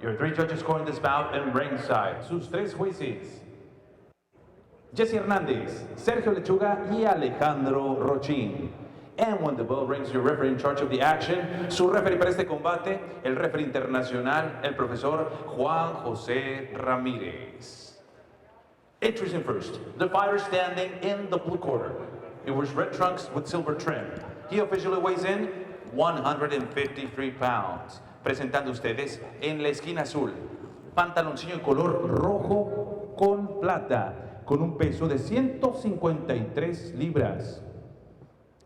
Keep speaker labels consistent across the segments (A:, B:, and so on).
A: Your three judges scoring this bout in ringside. Sus tres jueces. Jesse Hernandez, Sergio Lechuga y Alejandro Riguccini. And when the bell rings, your referee in charge of the action, su referee para este combate, el referee internacional, el profesor Juan José Ramírez. Introducing first, the fighter standing in the blue corner. He wears red trunks with silver trim. He officially weighs in 153 pounds. Presentando ustedes en la esquina azul, pantaloncillo en color rojo con plata, con un peso de 153 libras.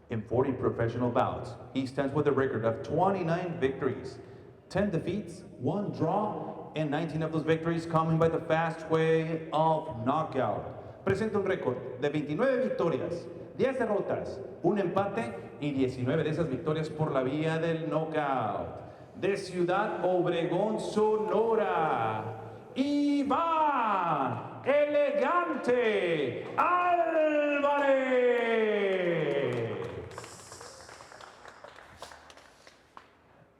A: In 40 professional bouts, he stands with a record of 29 victories, 10 defeats, 1 draw, and 19 of those victories coming by the fast way of knockout. Presenta un récord de 29 victorias, 10 derrotas, un empate y 19 de esas victorias por la vía del knockout. De Ciudad Obregón, Sonora, Ivan Elegante Alvarez.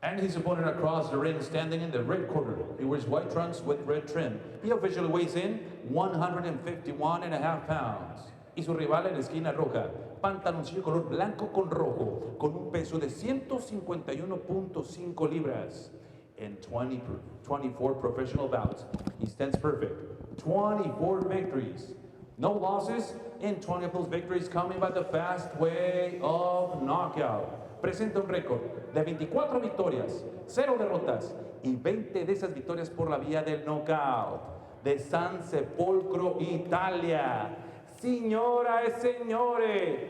A: And his opponent across the ring, standing in the red corner. He wears white trunks with red trim. He officially weighs in 151.5 pounds. Y su rival en la esquina roja, pantaloncillo color blanco con rojo, con un peso de 151.5 libras. In 24 professional bouts, he stands perfect. 24 victories, no losses, and 20 of those victories coming by the fast way of knockout. Presenta un récord de 24 victorias, 0 derrotas y 20 de esas victorias por la vía del knockout. De San Sepolcro, Italia. Signora e signore,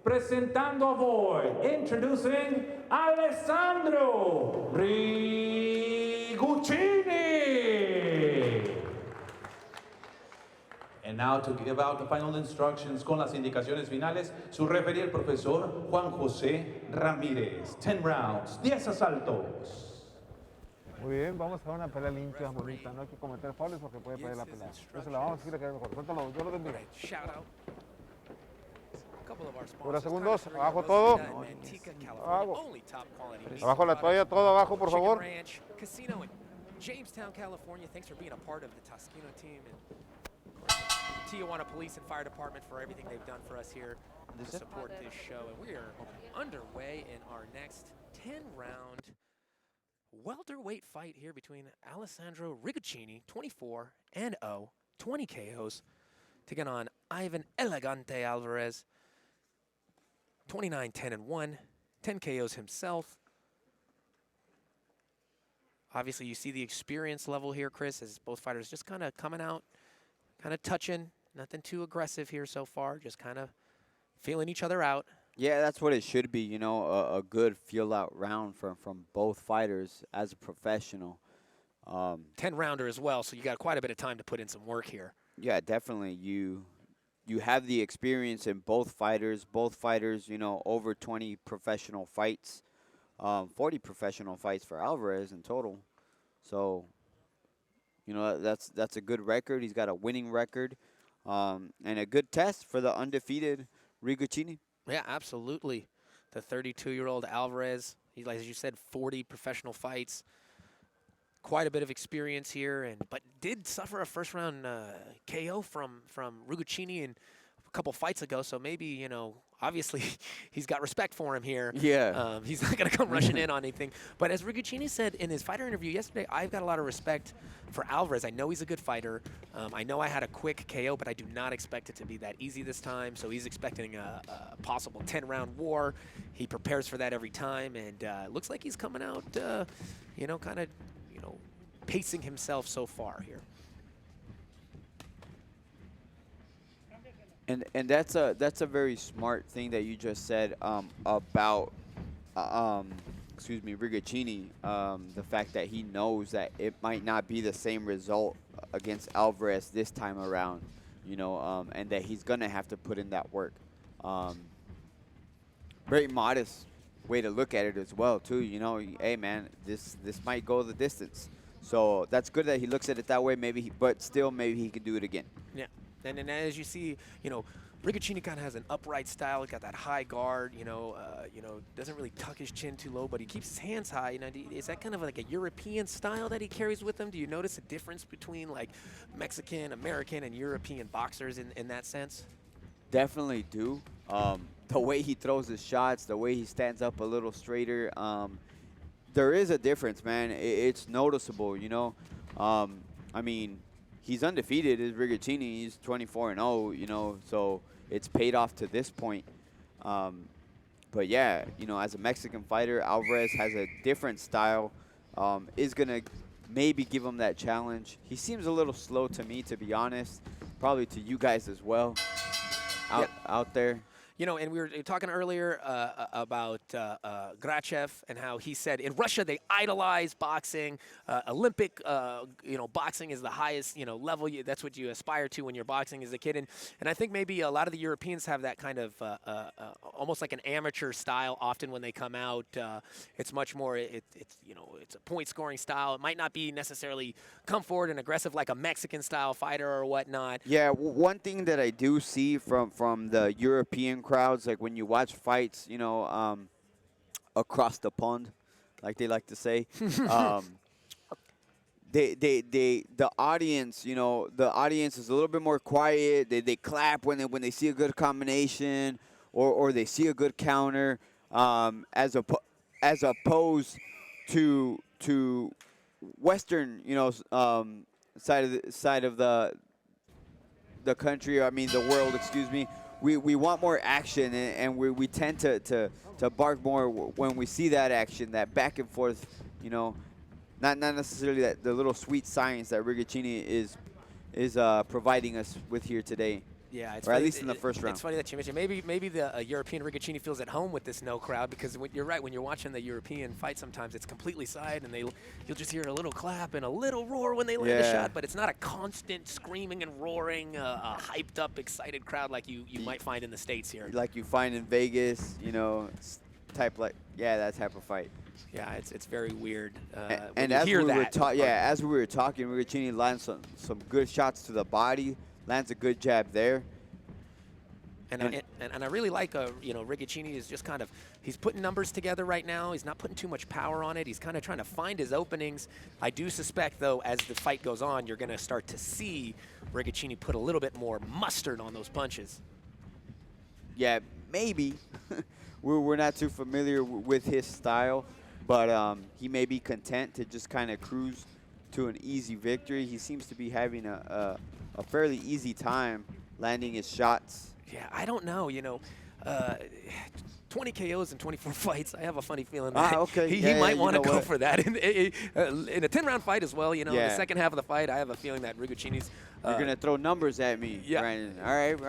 A: presentando a voi, introducing Alessandro Riguccini. And now to give out the final instructions con las indicaciones finales, su referee el profesor Juan José Ramírez. 10 rounds, 10 asaltos.
B: Muy bien, vamos a dar una pelea limpia, bonita. No hay que cometer faules porque puede perder la pelea. Entonces la vamos a decir que es mejor. Suéltalo, yo lo bendiga. Dura segundos, abajo todo. Abajo. Abajo la toalla, todo abajo, por favor.
C: Jamestown, California. Thanks for being a part of the Toscano team and Tijuana Police and Fire Department for everything they've done for us here to support this show. And we are underway in our next 10-round welterweight fight here between Alessandro Riguccini, 24-0, 20 KOs, taking on Ivan Elegante Alvarez, 29-10-1, 10 KOs himself. Obviously, you see the experience level here, Chris, as both fighters just kind of coming out, kind of touching, nothing too aggressive here so far, just kind of feeling each other out.
D: Yeah, that's what it should be, you know, a good feel-out round from both fighters as a professional.
C: 10-rounder as well, so you got quite a bit of time to put in some work here.
D: Yeah, definitely. You have the experience in both fighters. Both fighters, you know, over 20 professional fights, 40 professional fights for Alvarez in total. So, you know, that's a good record. He's got a winning record, and a good test for the undefeated Ricochini.
C: Yeah, absolutely. The 32-year-old Alvarez, he's, like as you said, 40 professional fights. Quite a bit of experience here, but did suffer a first-round KO from Ricochini in a couple fights ago. So maybe, you know, obviously he's got respect for him here.
D: Yeah.
C: He's not going to come rushing in on anything. But as Ricochini said in his fighter interview yesterday, I've got a lot of respect for Alvarez. I know he's a good fighter. I know I had a quick KO, but I do not expect it to be that easy this time. So he's expecting a possible 10-round war. He prepares for that every time, and looks like he's coming out, you know, kind of, you know, pacing himself so far here.
D: And that's a very smart thing that you just said about excuse me, Ricochini. The fact that he knows that it might not be the same result against Alvarez this time around, you know, and that he's gonna have to put in that work. Very modest way to look at it as well, too. You know, hey man, this might go the distance. So that's good that he looks at it that way. Maybe, but still, maybe he could do it again.
C: Yeah. And as you see, you know, Ricochini kind of has an upright style. He's got that high guard, doesn't really tuck his chin too low, but he keeps his hands high. Is that kind of like a European style that he carries with him? Do you notice a difference between like Mexican, American, and European boxers in that sense?
D: Definitely do. The way he throws his shots, the way he stands up a little straighter, there is a difference, man. It's noticeable, I mean, he's undefeated as Ricochini. He's 24-0, so it's paid off to this point. But yeah, as a Mexican fighter, Alvarez has a different style. Is going to maybe give him that challenge. He seems a little slow to me, to be honest. Probably to you guys as well out there.
C: And we were talking earlier about Grachev and how he said in Russia they idolize boxing. Olympic, boxing is the highest, level. That's what you aspire to when you're boxing as a kid. And I think maybe a lot of the Europeans have that kind of almost like an amateur style. Often when they come out, it's much more. It's a point scoring style. It might not be necessarily come forward and aggressive like a Mexican style fighter or whatnot.
D: Yeah, one thing that I do see from the European crowds, like when you watch fights, across the pond, like they like to say, the audience, the audience is a little bit more quiet. They clap when they see a good combination or they see a good counter, as opposed to Western, side of the country. I mean the world. Excuse me. We want more action, and we tend to bark more when we see that action, that back and forth, not necessarily the little sweet science that Ricochini is providing us with here today.
C: Yeah,
D: or at least in the first round.
C: It's funny that you mentioned maybe the European Ricochini feels at home with this no crowd, because you're right, when you're watching the European fight, sometimes it's completely silent, and you'll just hear a little clap and a little roar when they land a shot, but it's not a constant screaming and roaring, a hyped up, excited crowd like you might find in the States here.
D: Like you find in Vegas, that type of fight.
C: Yeah, it's very weird.
D: And as we were talking, Ricochini lands some good shots to the body. Lands a good jab there.
C: And I really like, Ricochini is just kind of, he's putting numbers together right now. He's not putting too much power on it. He's kind of trying to find his openings. I do suspect, though, as the fight goes on, you're going to start to see Ricochini put a little bit more mustard on those punches.
D: Yeah, maybe. We're not too familiar with his style, but he may be content to just kind of cruise to an easy victory. He seems to be having a fairly easy time landing his shots.
C: Yeah, I don't know, 20 KOs in 24 fights. I have a funny feeling that he might want to go for that in a 10-round fight as well. The second half of the fight, I have a feeling that Ricochini's.
D: You're gonna throw numbers at me, Brandon. All right.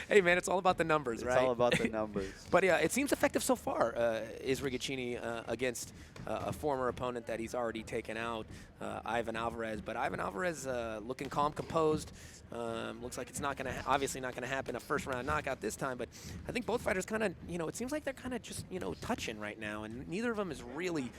C: Hey, man, it's all about the numbers, right?
D: It's all about the numbers.
C: But yeah, it seems effective so far. Is Ricochini against a former opponent that he's already taken out, Ivan Alvarez. But Ivan Alvarez looking calm, composed. Looks like it's obviously not gonna happen a first-round knockout this time. But I think both fighters kind of, it seems like they're kind of just, touching right now, and neither of them is really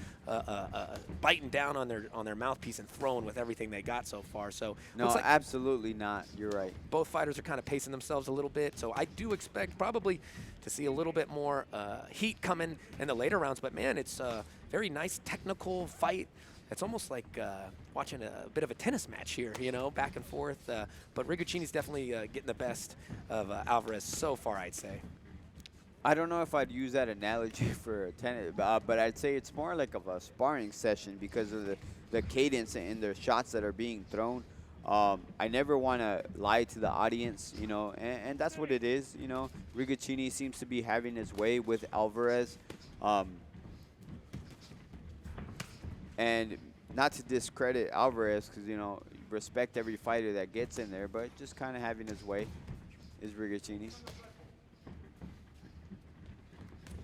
C: biting down on their mouthpiece and throwing with everything they got so far. So
D: no, like absolutely not. You're right.
C: Both fighters are kind of pacing themselves a little bit. So I do expect probably to see a little bit more heat coming in the later rounds. But man, it's a very nice technical fight. It's almost like watching a bit of a tennis match here, back and forth. But Ricochini's definitely getting the best of Alvarez so far, I'd say.
D: I don't know if I'd use that analogy for tennis, but I'd say it's more like of a sparring session because of the cadence and the shots that are being thrown. I never want to lie to the audience, and that's what it is. Ricochini seems to be having his way with Alvarez. And not to discredit Alvarez, because, respect every fighter that gets in there, but just kind of having his way is Ricochini.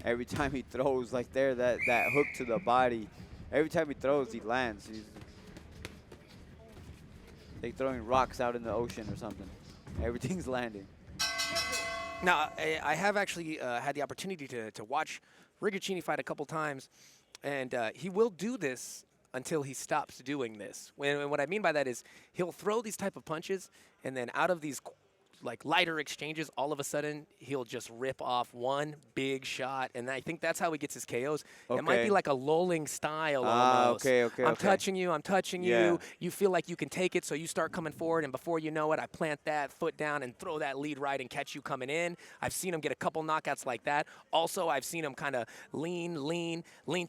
D: Every time he throws like there, that hook to the body, every time he throws, he lands. He's like throwing rocks out in the ocean or something. Everything's landing.
C: Now, I have actually had the opportunity to watch Ricochini fight a couple times. And he will do this until he stops doing this. And what I mean by that is he'll throw these type of punches, and then out of these like lighter exchanges, all of a sudden he'll just rip off one big shot, and I think that's how he gets his KOs. It might be
D: Okay.
C: like a lulling style almost.
D: okay,
C: I'm touching you,
D: Yeah.
C: you. You feel like you can take it, so you start coming forward, and before you know it, I plant that foot down and throw that lead right and catch you coming in. I've seen him get a couple knockouts like that. Also, I've seen him kind of lean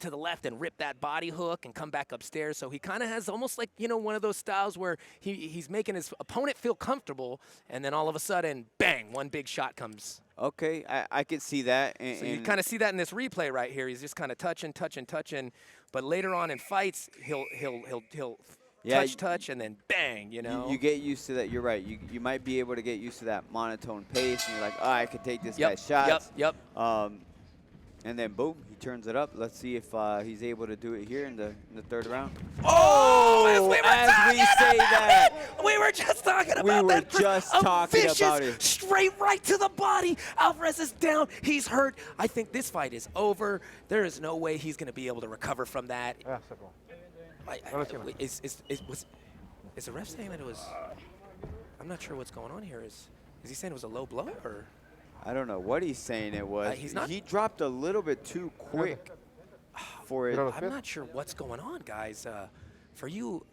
C: to the left and rip that body hook and come back upstairs. So he kind of has almost like, you know, one of those styles where he's making his opponent feel comfortable, and then all of a sudden, bang, one big shot comes.
D: Okay, I could see that.
C: So you kind of see that in this replay right here. He's just kind of touching. But later on in fights, he'll
D: Yeah,
C: touch, and then bang, you know.
D: You get used to that. You're right. You might be able to get used to that monotone pace, and you're like, oh, I could take this guy's shots.
C: Yep.
D: And then boom, he turns it up. Let's see if he's able to do it here in the third round.
C: Oh, as we
D: say that,
C: we were just talking about
D: we were
C: that.
D: just
C: A
D: talking
C: vicious,
D: about it.
C: straight right to the body. Alvarez is down. He's hurt. I think this fight is over. There is no way he's going to be able to recover from that.
B: Ya sacó.
C: Is the ref saying that it was? I'm not sure what's going on here. Is he saying it was a low blow or?
D: I don't know what he's saying it was.
C: He's not-
D: He dropped a little bit too quick for it.
C: I'm not sure what's going on, guys. For you.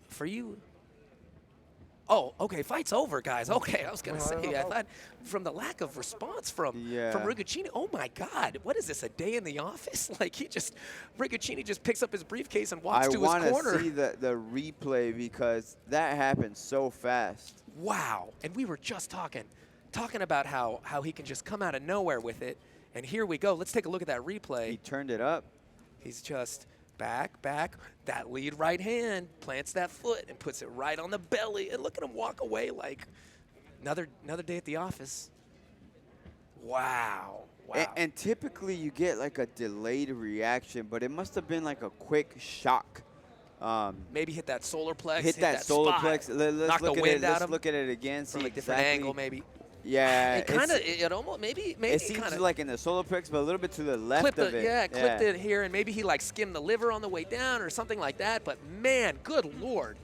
C: Oh, okay, fight's over, guys. Okay, I was gonna say, I thought from the lack of response from Ricochini. Oh my God, what is this? A day in the office? Like Ricochini just picks up his briefcase and walks to his corner.
D: I want to see the replay because that happened so fast.
C: Wow, and we were just talking about how he can just come out of nowhere with it, and here we go. Let's take a look at that replay.
D: He turned it up.
C: He's just back, that lead right hand, plants that foot and puts it right on the belly, and look at him walk away like another day at the office. Wow.
D: And typically you get like a delayed reaction, but it must have been like a quick shock.
C: Maybe hit that solar plex.
D: Hit that solar plex.
C: Knock the wind out of him.
D: Let's look at it again.
C: From
D: See
C: a different
D: exactly.
C: angle, maybe.
D: Yeah.
C: It kind of, it almost, maybe
D: it seems
C: kinda
D: like in the solar plex, but a little bit to the left of it.
C: Yeah, clipped it here, and maybe he like skimmed the liver on the way down or something like that. But man, good Lord.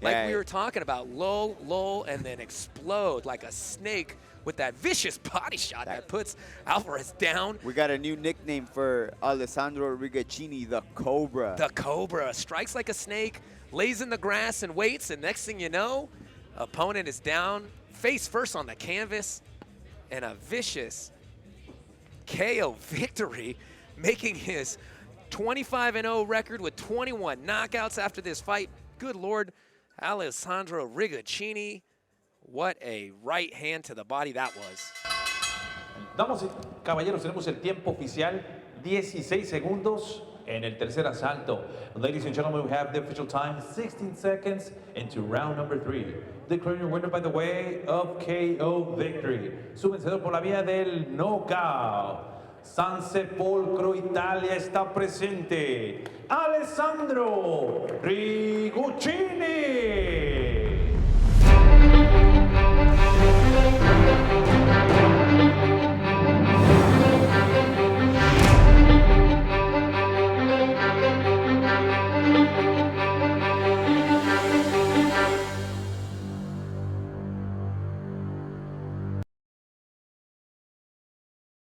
C: Like we were talking about, lull, and then explode like a snake with that vicious body shot that puts Alvarez down.
D: We got a new nickname for Alessandro Riguccini, the Cobra.
C: The Cobra strikes like a snake, lays in the grass and waits, and next thing you know, opponent is down, face first on the canvas, and a vicious KO victory, making his 25-0 record with 21 knockouts after this fight. Good Lord, Alessandro Riguccini. What a right hand to the body that was.
A: Damas y caballeros, tenemos el tiempo oficial, 16 segundos en el tercer asalto. Ladies and gentlemen, we have the official time, 16 seconds into round number 3. Declaring your winner by the way of KO victory. Su vencedor por la vía del knockout. San Sepolcro, Italia, está presente Alessandro Riguccini.